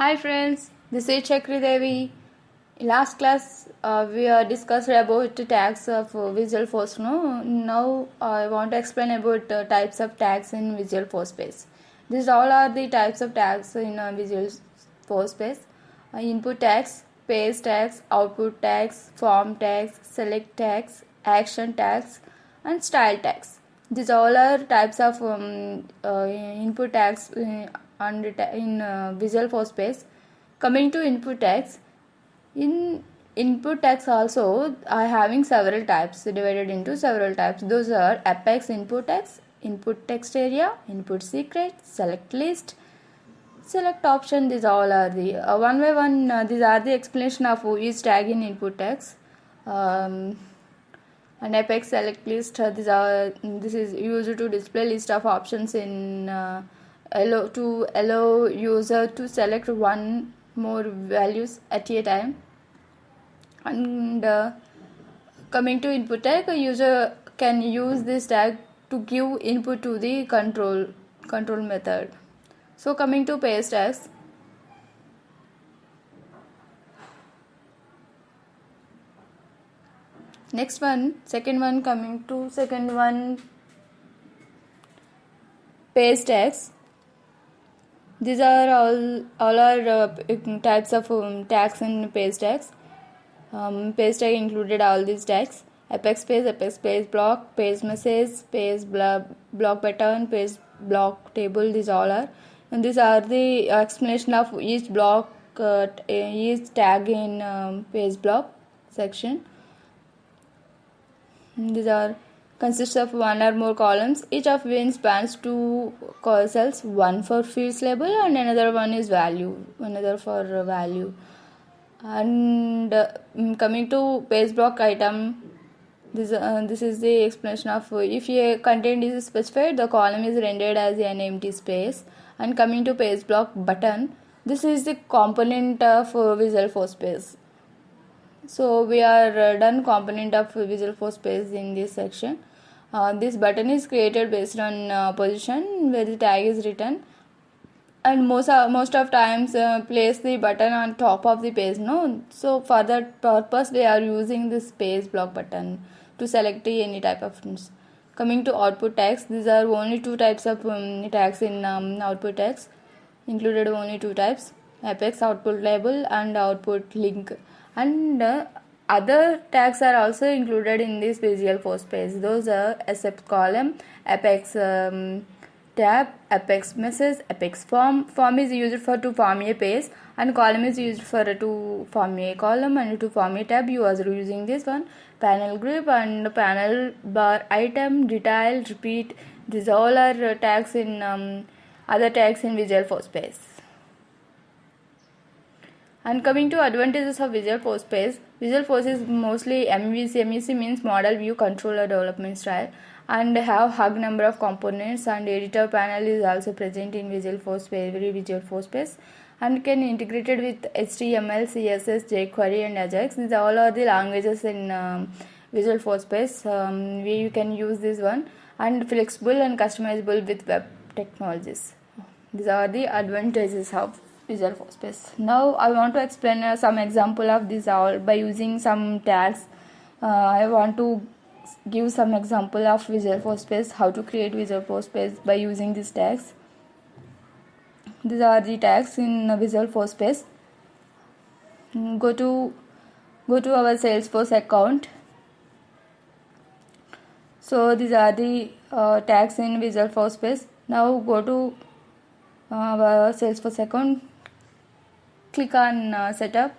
Hi friends, this is Chakri Devi. In last class, we discussed about the tags of Visual Force. No? Now I want to explain about types of tags in Visual Force Space. These all are the types of tags in Visual Force Space. Input tags, paste tags, output tags, form tags, select tags, action tags, and style tags. These all are types of input tags in Visual Force Space. Coming to input tags, in input tags also are having several types, divided into several types. Those are apex input tags, input text area, input secret, select list, select option. These all are the one by one. These are the explanation of each tag in input tags. And apex select list, this is used to display list of options in allow user to select one more values at a time. And coming to input tag, a user can use this tag to give input to the control method. So coming to paste tags, coming to second one, paste tags. These are all are types of tags in paste tags. Paste tag included all these tags: apex space block, paste message, paste block button, paste block table. These all are, and these are the explanation of each block, each tag in paste block section. These are consists of one or more columns, each of which spans two cells, one for fields label and another one is value, another for value. And coming to paste block item, this is the explanation of if a content is specified, the column is rendered as an empty space. And coming to paste block button, this is the component of Visual Force Space. So we are done component of Visual Force Space in this section. This button is created based on position where the tag is written, and most of times place the button on top of the page. No, so for that purpose we are using this space block button to select any type of things. Coming to output tags, these are only two types of tags in output tags. Included only two types: apex output label and output link. And other tags are also included in this Visual Force Space. Those are accept column, apex tab, apex message, apex form. Form is used for to form a page, and column is used for to form a column, and to form a tab you are using this one. Panel group and panel bar item, detail, repeat. These all are tags in other tags in Visual Force Space. And coming to advantages of Visual Force Space, Visual Force is mostly MEC. MEC means Model View Controller Development Style, and have hug number of components, and editor panel is also present in Visual Force Space, Visual Force Space, and can integrated with HTML, CSS, jQuery and Ajax. These all are the languages in Visual Force Space. You can use this one, and flexible and customizable with web technologies. These are the advantages of Visual Force Space. Now I want to explain some example of this all by using some tags. I want to give some example of Visual Force Space, how to create Visual Force Space by using these tags. These are the tags in Visual Force Space. Go to our Salesforce account. So these are the tags in Visual Force Space. Now go to our Salesforce account, click on setup.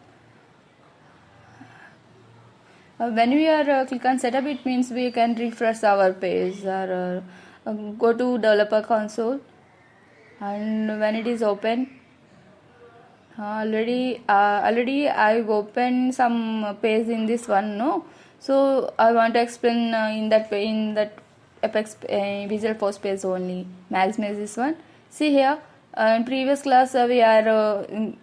When we are click on setup, it means we can refresh our page, or go to developer console, and when it is open, already I've opened some page in this one. No, so I want to explain in that Apex Visual Force Space only. Maximize this one. See here, in previous class we are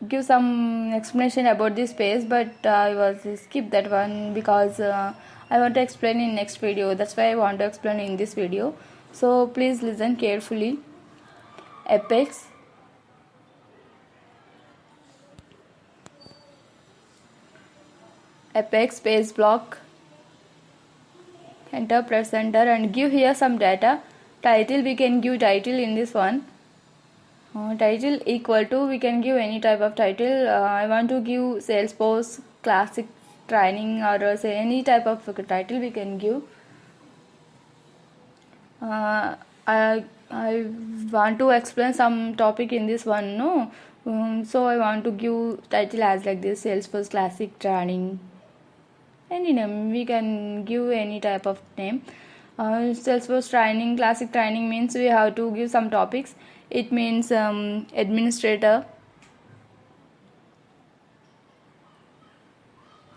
give some explanation about this page, but I was skip that one because I want to explain in next video. That's why I want to explain in this video. So please listen carefully. Apex apex space block, enter, press enter, and give here some data. Title, we can give title in this one. Title equal to, we can give any type of title. I want to give Salesforce classic training, or say any type of title we can give. I want to explain some topic in this one, no? So I want to give title as like this, Salesforce classic training. Any name, we can give any type of name. Salesforce training, classic training means we have to give some topics. It means administrator.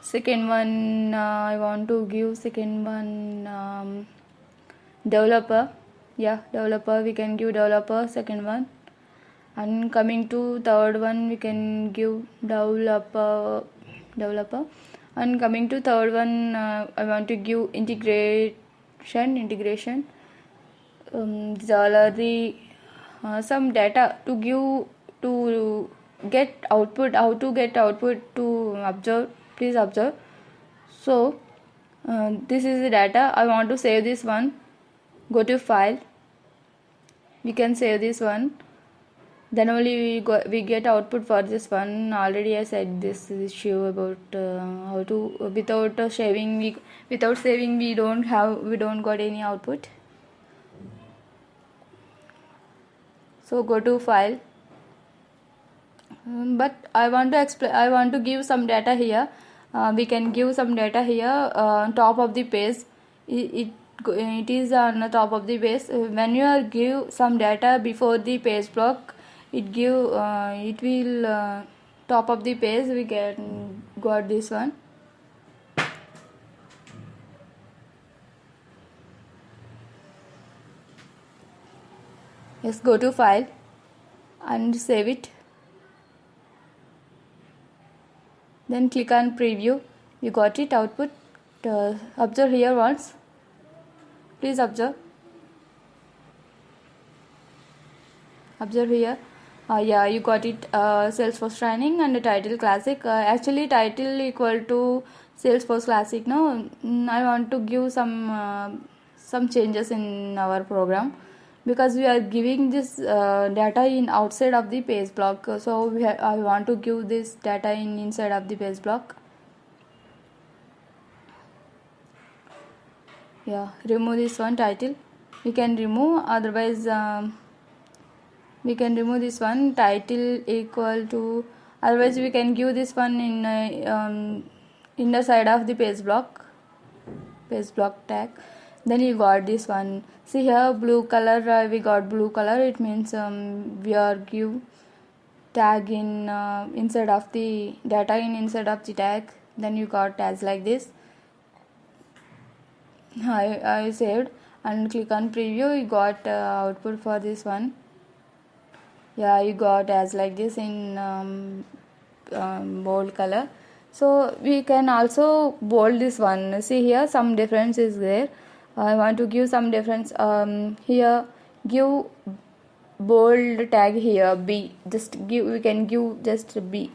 Second one, I want to give second one developer. Yeah, developer, we can give developer, second one. And coming to third one, we can give developer. And coming to third one, I want to give integration. These all are the some data to give to get output. How to get output to observe? Please observe. So this is the data. I want to save this one. Go to file. We can save this one. Then only we get output for this one. Already I said this issue about how to without saving we don't got any output. So go to file. But I want to explain. I want to give some data here. We can give some data here on top of the page. It is on the top of the page. When you are give some data before the page block, it will top of the page. We got this one. Yes, go to file and save it. Then click on preview. You got it, output. Observe here once. Please observe. Observe here. Yeah, you got it. Salesforce training and the title classic. Actually, title equal to Salesforce classic. No, I want to give some changes in our program, because we are giving this data in outside of the page block. So I want to give this data in inside of the page block. Yeah, remove this one, title. We can remove, otherwise we can remove this one, title equal to, otherwise we can give this one in inner side of the page block tag. Then you got this one. See here, blue color. We got blue color. It means we are give tag in inside of the data in inside of the tag. Then you got tags like this. I saved and click on preview. You got output for this one. Yeah, you got as like this in bold color. So we can also bold this one. See here, some difference is there. I want to give some difference. Here, give bold tag here B. We can give just B,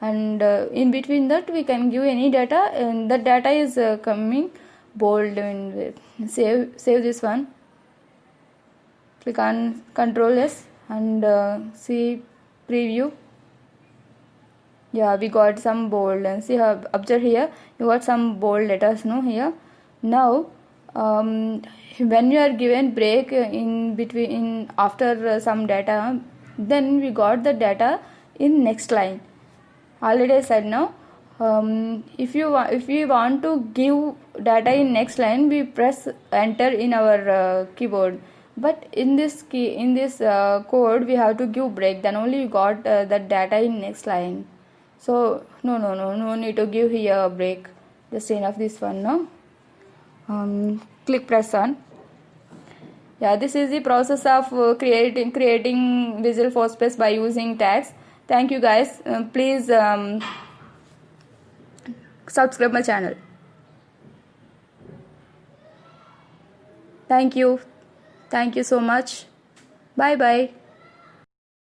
and in between that we can give any data, and the data is coming bold. And save this one. Click on Control S and see preview. Yeah, we got some bold, and see how, observe here, you got some bold letters, no, here. Now when you are given break in between after some data, then we got the data in next line. Already I said now, if we want to give data in next line, we press enter in our keyboard. But in this code we have to give break, then only you got the data in next line. So no need to give here a break. Just enough this one, no. Click press on. Yeah, this is the process of creating Visual Force by using tags. Thank you guys. Please subscribe my channel. Thank you so much. Bye bye.